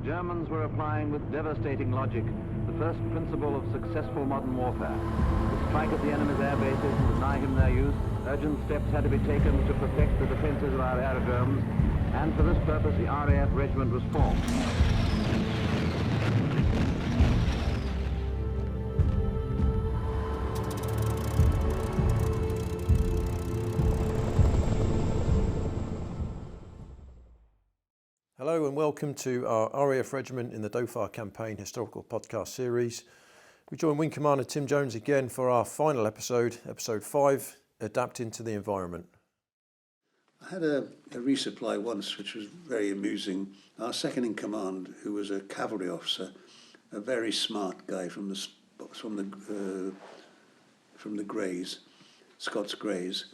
Germans were applying with devastating logic the first principle of successful modern warfare. To strike at the enemy's air bases and deny him their use, urgent steps had to be taken to protect the defenses of our aerodromes, and for this purpose the RAF Regiment was formed. Hello and welcome to our RAF Regiment in the Dhofar campaign historical podcast series. We join Wing Commander Tim Jones again for our final episode, episode 5, Adapting to the Environment. I had a resupply once which was very amusing. Our second in command, who was a cavalry officer, a very smart guy from the Greys, Scots Greys,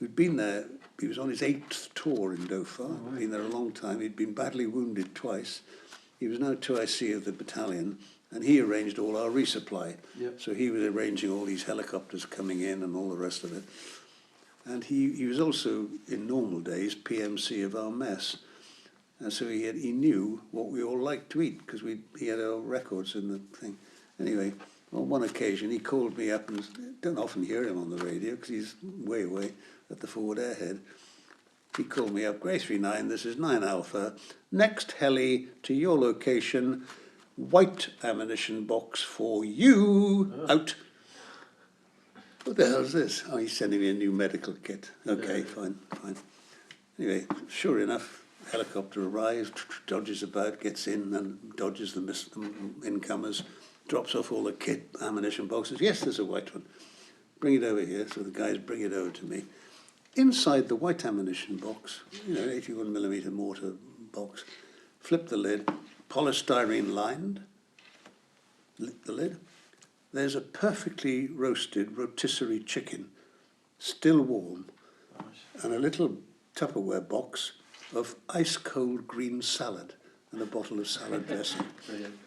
who'd been there. He was on his 8th tour in Dhofar, been there a long time. He'd been badly wounded twice. He was now 2IC of the battalion, and he arranged all our resupply. Yep. So he was arranging all these helicopters coming in and all the rest of it. And he was also, in normal days, PMC of our mess. And so he knew what we all liked to eat, because he had our records in the thing. Anyway, on one occasion, he called me up, and don't often hear him on the radio, because he's way away at the forward airhead. He called me up, Grey 39, this is 9 Alpha. Next heli to your location, white ammunition box for you, out. What the hell is this? Oh, he's sending me a new medical kit. Okay, fine. Anyway, sure enough, helicopter arrives, dodges about, gets in and dodges the incomers, drops off all the kit, ammunition boxes. Yes, there's a white one. Bring it over here. So the guys bring it over to me. Inside the white ammunition box, 81mm mortar box, flip the lid, polystyrene lined, the lid. There's a perfectly roasted rotisserie chicken, still warm, and a little Tupperware box of ice-cold green salad and a bottle of salad dressing,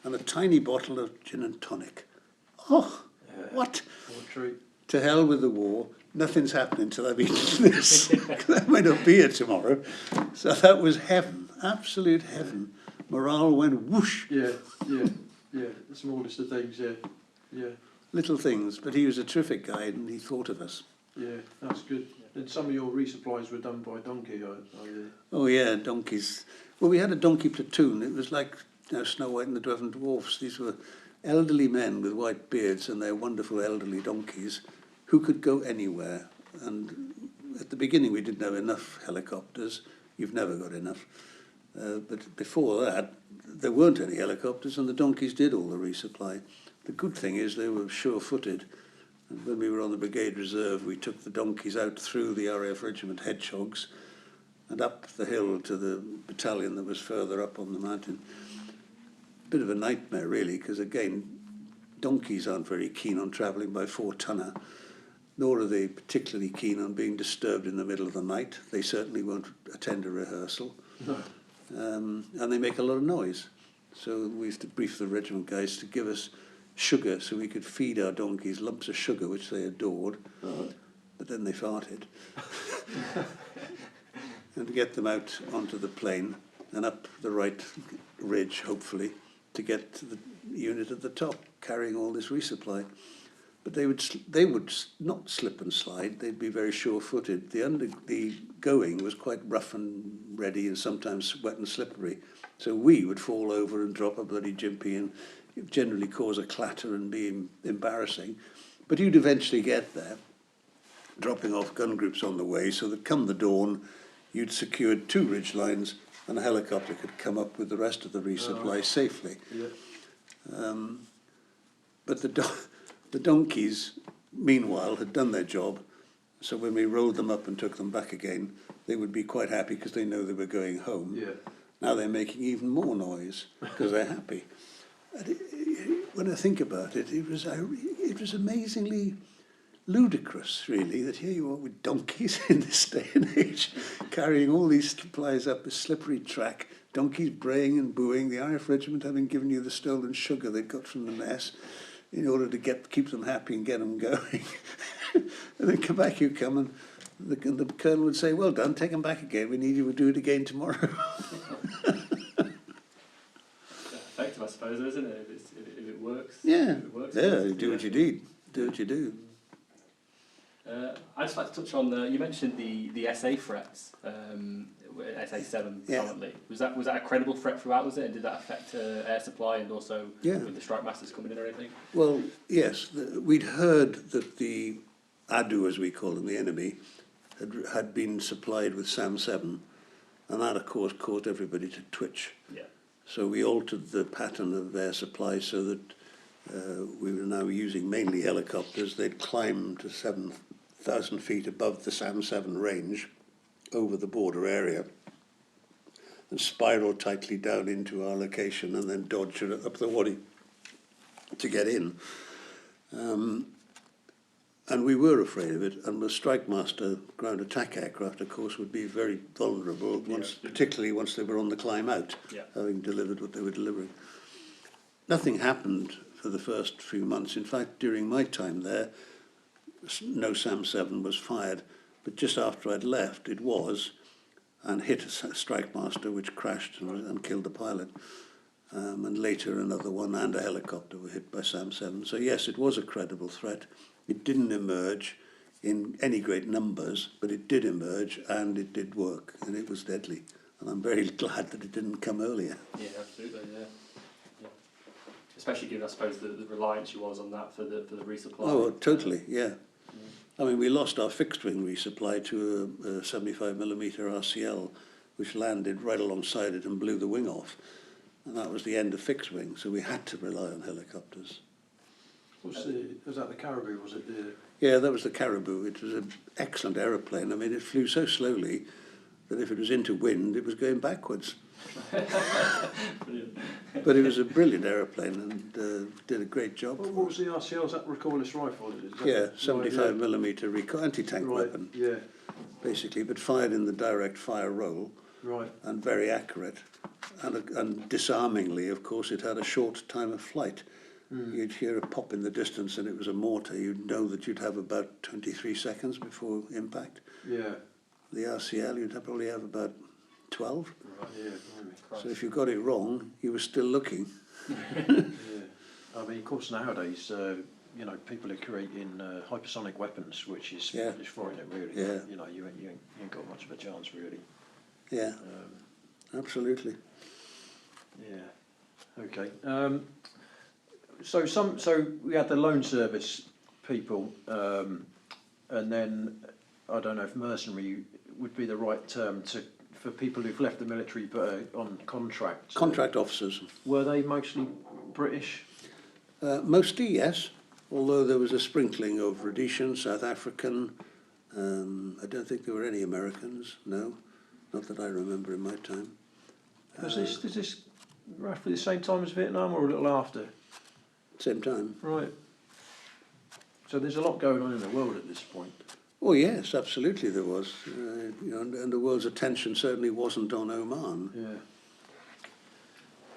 and a tiny bottle of gin and tonic. Oh, what? What a treat. To hell with the war. Nothing's happening until I've eaten this. I might not be here tomorrow. So that was heaven, absolute heaven. Morale went whoosh. Yeah. The smallest of things, yeah. Little things, but he was a terrific guy and he thought of us. Yeah, that's good. And some of your resupplies were done by donkey, Oh yeah, donkeys. Well, we had a donkey platoon. It was like Snow White and the Dwarf Dwarfs. These were elderly men with white beards and their wonderful elderly donkeys who could go anywhere. And at the beginning we didn't have enough helicopters. You've never got enough. But before that, there weren't any helicopters and the donkeys did all the resupply. The good thing is they were sure-footed. And when we were on the Brigade Reserve, we took the donkeys out through the RAF Regiment hedgehogs and up the hill to the battalion that was further up on the mountain. Bit of a nightmare, really, because, again, donkeys aren't very keen on travelling by 4-tonner, nor are they particularly keen on being disturbed in the middle of the night. They certainly won't attend a rehearsal. No. And they make a lot of noise. So we used to brief the regiment guys to give us sugar so we could feed our donkeys lumps of sugar, which they adored, but then they farted. And to get them out onto the plain and up the right ridge, hopefully, to get to the unit at the top, carrying all this resupply. But they would not slip and slide. They'd be very sure-footed. The going was quite rough and ready, and sometimes wet and slippery. So we would fall over and drop a bloody jimpy and generally cause a clatter and be embarrassing. But you'd eventually get there, dropping off gun groups on the way, so that come the dawn, you'd secured 2 ridge lines, and a helicopter could come up with the rest of the resupply safely. Yeah. But the donkeys, meanwhile, had done their job, so when we rolled them up and took them back again, they would be quite happy because they know they were going home. Yeah. Now they're making even more noise because they're happy. And when I think about it, it was amazingly ludicrous, really, that here you are with donkeys in this day and age, carrying all these supplies up a slippery track, donkeys braying and booing, the RAF Regiment having given you the stolen sugar they'd got from the mess in order to keep them happy and get them going. And then back you come and the colonel would say, well done, take them back again, we need you to do it again tomorrow. suppose, isn't it? If it works. Yeah, if it works, do what you need. Do what you do. I'd just like to touch on you mentioned the SA threats, SA7 currently. Was that a credible threat throughout? Was it? And did that affect air supply and also with the strike masters coming in or anything? Well, yes, we'd heard that the Adu, as we call them, the enemy, had been supplied with SAM-7, and that, of course, caused everybody to twitch. Yeah. So we altered the pattern of air supply so that we were now using mainly helicopters. They'd climb to 7,000 feet above the SAM-7 range over the border area and spiral tightly down into our location and then dodge up the wadi to get in. And we were afraid of it, and the Strike Master ground attack aircraft, of course, would be very vulnerable, particularly once they were on the climb out, having delivered what they were delivering. Nothing happened for the first few months. In fact, during my time there, no SAM-7 was fired, but just after I'd left, it was, and hit a Strike Master, which crashed and killed the pilot. And later another one and a helicopter were hit by SAM-7. So yes, it was a credible threat. It didn't emerge in any great numbers, but it did emerge and it did work, and it was deadly. And I'm very glad that it didn't come earlier. Yeah, absolutely, yeah. Especially given, I suppose, the reliance you was on that for the resupply. Oh, totally, yeah. I mean, we lost our fixed-wing resupply to a 75mm RCL, which landed right alongside it and blew the wing off. And that was the end of fixed-wing, so we had to rely on helicopters. Was that the Caribou? Was it the? Yeah, that was the Caribou. It was an excellent aeroplane. I mean, it flew so slowly that if it was into wind, it was going backwards. Brilliant. But it was a brilliant aeroplane and did a great job. What was the RCL? Was that recoilless rifle? Yeah, 75mm anti-tank weapon. Yeah. Basically, but fired in the direct fire role. Right. And very accurate. And disarmingly, of course, it had a short time of flight. You'd hear a pop in the distance and it was a mortar. You'd know that you'd have about 23 seconds before impact. Yeah. The RCL, you'd probably have about 12. Right, yeah. So if you got it wrong, you were still looking. Yeah. I mean, of course, nowadays, people are creating hypersonic weapons, which is frightening, really. Yeah. You ain't got much of a chance, really. Yeah, absolutely. Yeah. Okay. So we had the loan service people, and then I don't know if mercenary would be the right term for people who've left the military but are on contract. Contract officers. Were they mostly British? Mostly, yes. Although there was a sprinkling of Rhodesian, South African. I don't think there were any Americans. No, not that I remember in my time. Was this roughly the same time as Vietnam, or a little after? Same time. Right. So there's a lot going on in the world at this point. Oh yes, absolutely there was. And the world's attention certainly wasn't on Oman.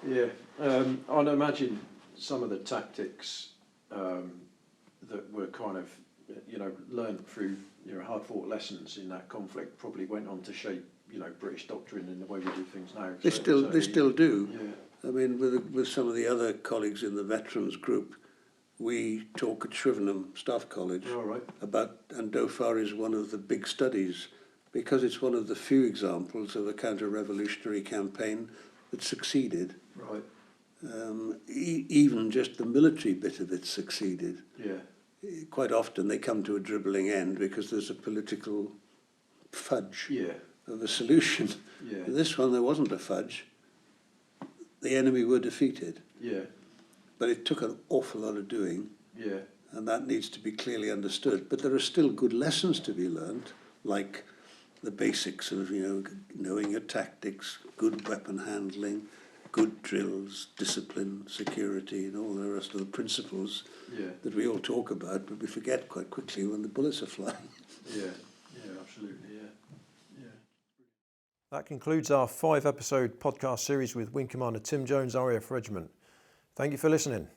Yeah. I'd imagine some of the tactics that were kind of, learned through hard-fought lessons in that conflict probably went on to shape, British doctrine and the way we do things now. They still do. Yeah. I mean, with some of the other colleagues in the veterans group, we talk at Shrivenham Staff College about, and Dhofar is one of the big studies, because it's one of the few examples of a counter-revolutionary campaign that succeeded. Right. Even just the military bit of it succeeded. Yeah. Quite often they come to a dribbling end because there's a political fudge of a solution. Yeah. This one, there wasn't a fudge. The enemy were defeated. Yeah. But it took an awful lot of doing. Yeah. And that needs to be clearly understood. But there are still good lessons to be learned, like the basics of, knowing your tactics, good weapon handling, good drills, discipline, security, and all the rest of the principles that we all talk about, but we forget quite quickly when the bullets are flying. Yeah, absolutely, yeah. That concludes our 5-episode podcast series with Wing Commander Tim Jones, RAF Regiment. Thank you for listening.